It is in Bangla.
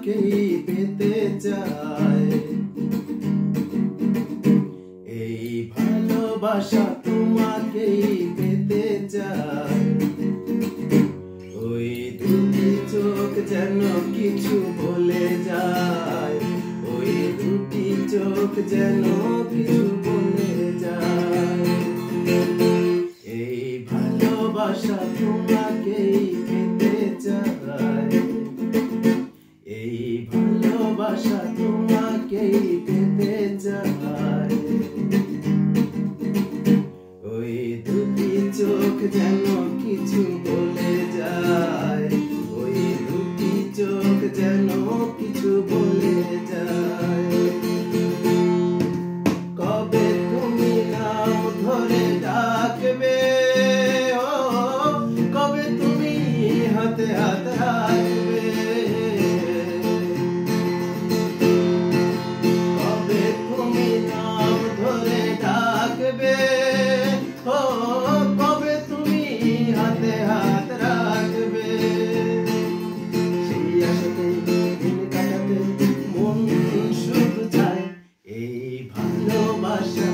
তোমাকেই পেতে চায়। এই ভালোবাসা তোমাকেই পেতে চায়। ওই দুটি চোখ যেন কিছু বলে যায়, ওই দুটি চোখ যেন কিছু বলে যায়। এই ভালোবাসা তোমাকেই পেতে চায়। এই ভালোবাসা তোমাকেই পেতে চায়। ওই দুটি চোখ যেন কিছু বলে যায়, ওই দুটি চোখ যেন কিছু বলে যায়। কবে তুমি নাম ধরে ডাকবে, ও কবে তুমি হাতে হাত রাখবে, কবে তুমি নাম ধরে ডাকবে, ও কবে তুমি হাতে হাত রাখবে। সেই আশাতে দিন কাটাতে মন শুধু চায়। এই ভালোবাসা